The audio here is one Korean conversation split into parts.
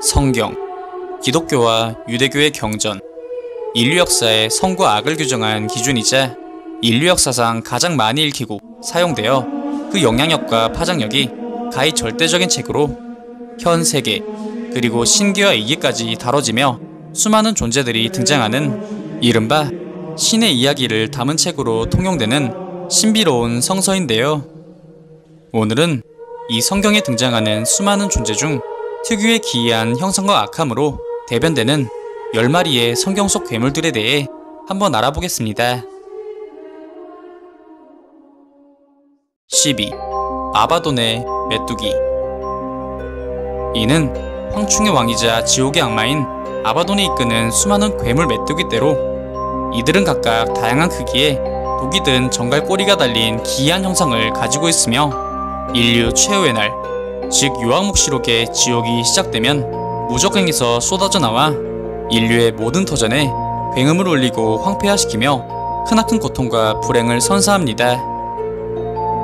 성경, 기독교와 유대교의 경전, 인류 역사의 선과 악을 규정한 기준이자 인류 역사상 가장 많이 읽히고 사용되어 그 영향력과 파장력이 가히 절대적인 책으로 현 세계 그리고 신기와 이기까지 다뤄지며 수많은 존재들이 등장하는 이른바 신의 이야기를 담은 책으로 통용되는 신비로운 성서인데요. 오늘은 이 성경에 등장하는 수많은 존재 중 특유의 기이한 형상과 악함으로 대변되는 10마리의 성경 속 괴물들에 대해 한번 알아보겠습니다. 12. 아바돈의 메뚜기. 이는 황충의 왕이자 지옥의 악마인 아바돈이 이끄는 수많은 괴물 메뚜기떼로 이들은 각각 다양한 크기에 독이 든 정갈 꼬리가 달린 기이한 형상을 가지고 있으며 인류 최후의 날, 즉 요한묵시록의 지옥이 시작되면 무적행에서 쏟아져 나와 인류의 모든 터전에 굉음을 울리고 황폐화시키며 크나큰 고통과 불행을 선사합니다.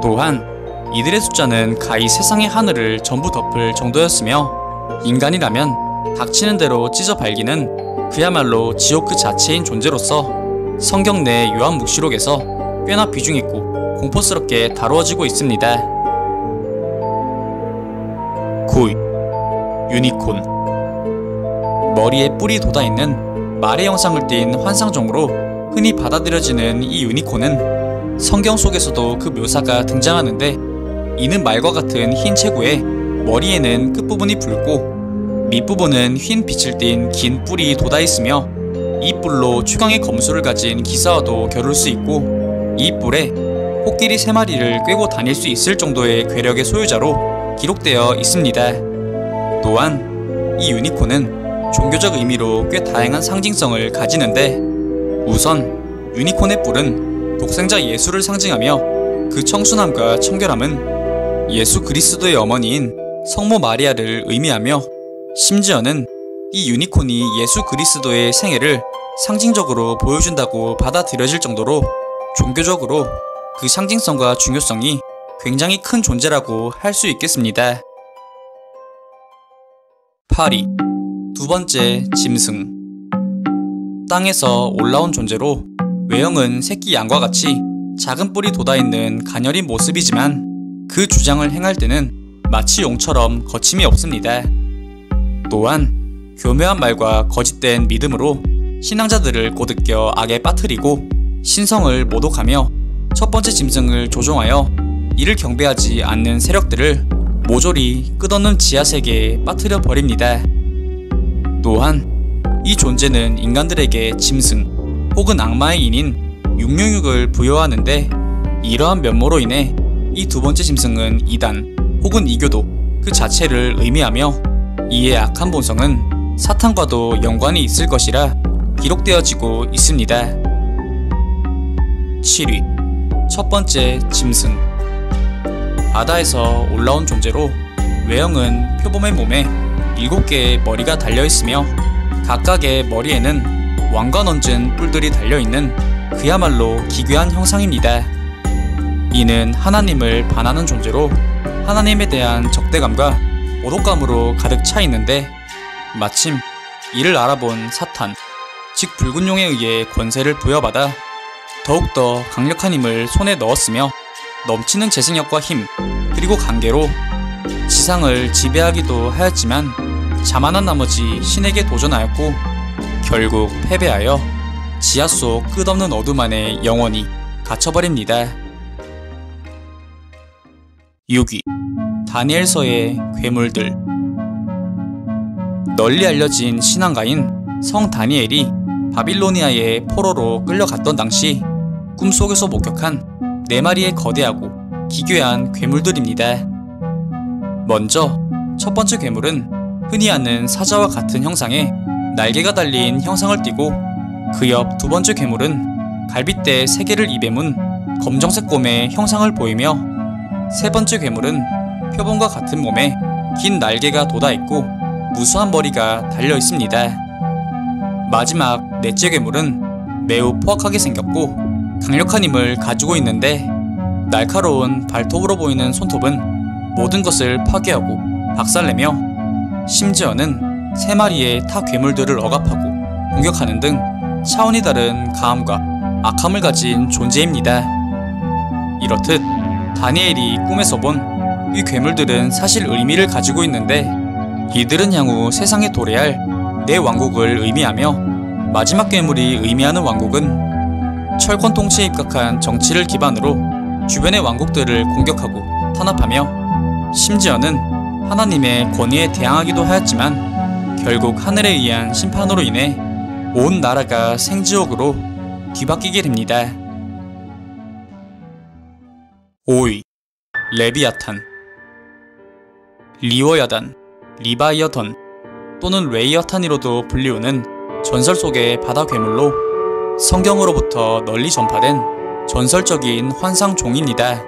또한 이들의 숫자는 가히 세상의 하늘을 전부 덮을 정도였으며 인간이라면 닥치는 대로 찢어 발기는 그야말로 지옥 그 자체인 존재로서 성경 내 요한묵시록에서 꽤나 비중있고 공포스럽게 다루어지고 있습니다. 9. 유니콘. 머리에 뿔이 돋아있는 말의 형상을 띤 환상종으로 흔히 받아들여지는 이 유니콘은 성경 속에서도 그 묘사가 등장하는데, 이는 말과 같은 흰 체구에 머리에는 끝부분이 붉고 밑부분은 흰 빛을 띤 긴 뿔이 돋아있으며 이 뿔로 최강의 검술을 가진 기사와도 겨룰 수 있고 이 뿔에 코끼리 3마리를 꿰고 다닐 수 있을 정도의 괴력의 소유자로 기록되어 있습니다. 또한 이 유니콘은 종교적 의미로 꽤 다양한 상징성을 가지는데, 우선 유니콘의 뿔은 독생자 예수를 상징하며 그 청순함과 청결함은 예수 그리스도의 어머니인 성모 마리아를 의미하며, 심지어는 이 유니콘이 예수 그리스도의 생애를 상징적으로 보여준다고 받아들여질 정도로 종교적으로 그 상징성과 중요성이 굉장히 큰 존재라고 할 수 있겠습니다. 8위. 두 번째 짐승. 땅에서 올라온 존재로 외형은 새끼 양과 같이 작은 뿔이 돋아있는 가녀린 모습이지만 그 주장을 행할 때는 마치 용처럼 거침이 없습니다. 또한 교묘한 말과 거짓된 믿음으로 신앙자들을 고드껴 악에 빠뜨리고 신성을 모독하며 첫 번째 짐승을 조종하여 이를 경배하지 않는 세력들을 모조리 끝없는 지하세계에 빠뜨려 버립니다. 또한 이 존재는 인간들에게 짐승 혹은 악마의 인인 육룡육을 부여하는데, 이러한 면모로 인해 이 두 번째 짐승은 이단 혹은 이교도 그 자체를 의미하며 이의 악한 본성은 사탄과도 연관이 있을 것이라 기록되어지고 있습니다. 7위. 첫 번째 짐승. 바다에서 올라온 존재로 외형은 표범의 몸에 7개의 머리가 달려있으며 각각의 머리에는 왕관 얹은 뿔들이 달려있는 그야말로 기괴한 형상입니다. 이는 하나님을 반하는 존재로 하나님에 대한 적대감과 모독감으로 가득 차 있는데, 마침 이를 알아본 사탄, 즉 붉은 용에 의해 권세를 부여받아 더욱더 강력한 힘을 손에 넣었으며 넘치는 재생력과 힘 그리고 관계로 지상을 지배하기도 하였지만 자만한 나머지 신에게 도전하였고 결국 패배하여 지하 속 끝없는 어둠 안에 영원히 갇혀버립니다. 6위. 다니엘서의 괴물들. 널리 알려진 신앙가인 성 다니엘이 바빌로니아의 포로로 끌려갔던 당시 꿈속에서 목격한 4마리의 거대하고 기괴한 괴물들입니다. 먼저 첫 번째 괴물은 흔히 아는 사자와 같은 형상의 날개가 달린 형상을 띠고, 그 옆 두 번째 괴물은 갈빗대 3개를 입에 문 검정색 곰의 형상을 보이며, 세 번째 괴물은 표범과 같은 몸에 긴 날개가 돋아있고 무수한 머리가 달려있습니다. 마지막 넷째 괴물은 매우 포악하게 생겼고 강력한 힘을 가지고 있는데, 날카로운 발톱으로 보이는 손톱은 모든 것을 파괴하고 박살내며 심지어는 3마리의 타 괴물들을 억압하고 공격하는 등 차원이 다른 가함과 악함을 가진 존재입니다. 이렇듯 다니엘이 꿈에서 본 이 괴물들은 사실 의미를 가지고 있는데, 이들은 향후 세상에 도래할 내 왕국을 의미하며, 마지막 괴물이 의미하는 왕국은 철권 통치에 입각한 정치를 기반으로 주변의 왕국들을 공격하고 탄압하며, 심지어는 하나님의 권위에 대항하기도 하였지만 결국 하늘에 의한 심판으로 인해 온 나라가 생지옥으로 뒤바뀌게 됩니다. 5위, 레비아탄. 리워야단, 리바이어던 또는 레이어탄이로도 불리우는 전설 속의 바다 괴물로 성경으로부터 널리 전파된 전설적인 환상종입니다.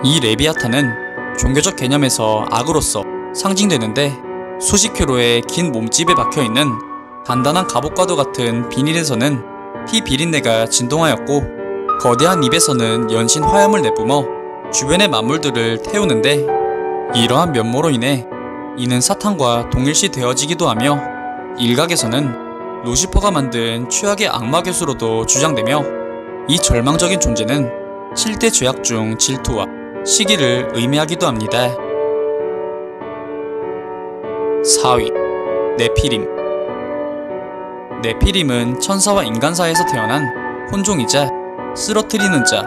이 레비아탄은 종교적 개념에서 악으로서 상징되는데, 수십 킬로의 긴 몸집에 박혀있는 단단한 갑옷과도 같은 비닐에서는 피 비린내가 진동하였고, 거대한 입에서는 연신 화염을 내뿜어 주변의 만물들을 태우는데, 이러한 면모로 인해 이는 사탄과 동일시 되어지기도 하며, 일각에서는 루시퍼가 만든 최악의 악마 교수로도 주장되며, 이 절망적인 존재는 7대 죄악 중 질투와 시기를 의미하기도 합니다. 4위, 네피림. 네피림은 천사와 인간 사이에서 태어난 혼종이자 쓰러뜨리는 자,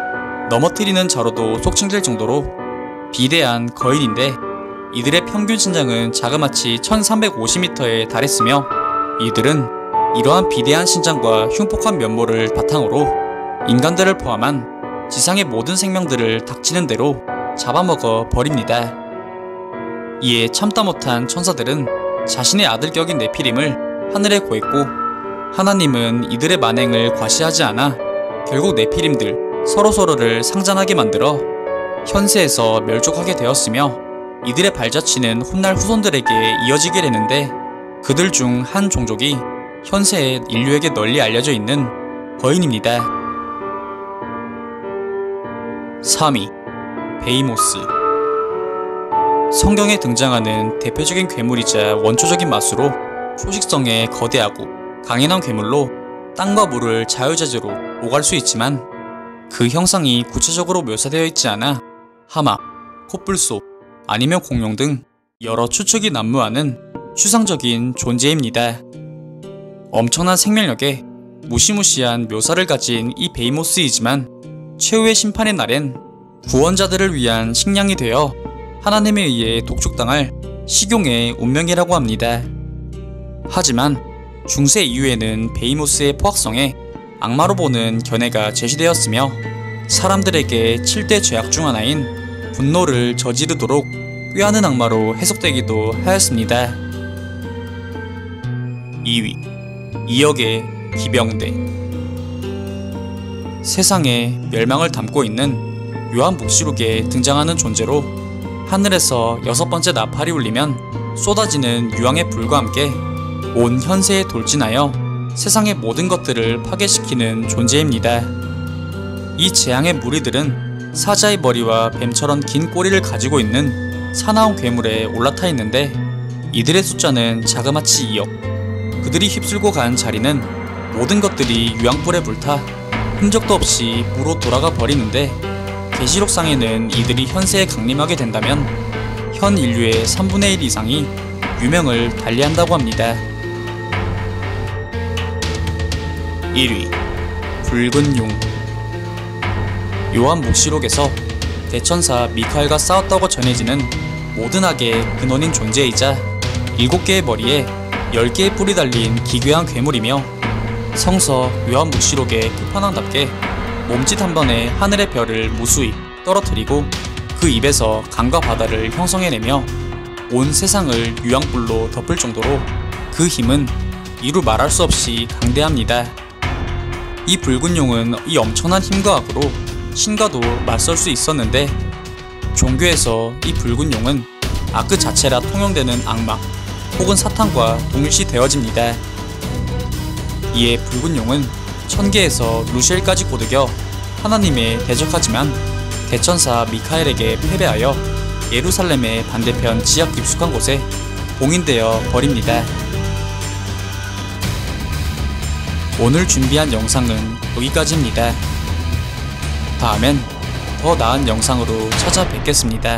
넘어뜨리는 자로도 속칭될 정도로 비대한 거인인데, 이들의 평균 신장은 자그마치 1350m에 달했으며, 이들은 이러한 비대한 신장과 흉폭한 면모를 바탕으로 인간들을 포함한 지상의 모든 생명들을 닥치는 대로 잡아먹어 버립니다. 이에 참다 못한 천사들은 자신의 아들격인 네피림을 하늘에 고했고, 하나님은 이들의 만행을 과시하지 않아 결국 네피림들 서로서로를 상잔하게 만들어 현세에서 멸족하게 되었으며, 이들의 발자취는 훗날 후손들에게 이어지게 되는데, 그들 중 한 종족이 현세에 인류에게 널리 알려져 있는 거인입니다. 3위, 베이모스. 성경에 등장하는 대표적인 괴물이자 원초적인 마수로 초식성에 거대하고 강인한 괴물로 땅과 물을 자유자재로 오갈 수 있지만, 그 형상이 구체적으로 묘사되어 있지 않아 하마, 코뿔소, 아니면 공룡 등 여러 추측이 난무하는 추상적인 존재입니다. 엄청난 생명력에 무시무시한 묘사를 가진 이 베이모스이지만, 최후의 심판의 날엔 구원자들을 위한 식량이 되어 하나님에 의해 독촉당할 식용의 운명이라고 합니다. 하지만 중세 이후에는 베이모스의 포악성에 악마로 보는 견해가 제시되었으며, 사람들에게 7대 죄악 중 하나인 분노를 저지르도록 꾀하는 악마로 해석되기도 하였습니다. 2위, 2억의 기병대. 세상에 멸망을 담고 있는 요한묵시록에 등장하는 존재로, 하늘에서 6번째 나팔이 울리면 쏟아지는 유황의 불과 함께 온 현세에 돌진하여 세상의 모든 것들을 파괴시키는 존재입니다. 이 재앙의 무리들은 사자의 머리와 뱀처럼 긴 꼬리를 가지고 있는 사나운 괴물에 올라타 있는데, 이들의 숫자는 자그마치 2억. 그들이 휩쓸고 간 자리는 모든 것들이 유황불에 불타 흔적도 없이 무로 돌아가 버리는데, 계시록상에는 이들이 현세에 강림하게 된다면 현 인류의 3분의 1 이상이 유명을 달리한다고 합니다. 1위, 붉은 용. 요한묵시록에서 대천사 미카엘과 싸웠다고 전해지는 모든 악의 근원인 존재이자 7개의 머리에 10개의 뿔이 달린 기괴한 괴물이며, 성서 요한묵시록의 끝판왕답게 몸짓 한 번에 하늘의 별을 무수히 떨어뜨리고 그 입에서 강과 바다를 형성해내며 온 세상을 유황불로 덮을 정도로 그 힘은 이루 말할 수 없이 강대합니다. 이 붉은 용은 이 엄청난 힘과 악으로 신과도 맞설 수 있었는데, 종교에서 이 붉은 용은 악 그 자체라 통용되는 악마 혹은 사탄과 동일시 되어집니다. 이에 붉은 용은 천계에서 루시엘까지 고득여 하나님에 대적하지만 대천사 미카엘에게 패배하여 예루살렘의 반대편 지하 깊숙한 곳에 봉인되어 버립니다. 오늘 준비한 영상은 여기까지입니다. 다음엔 더 나은 영상으로 찾아뵙겠습니다.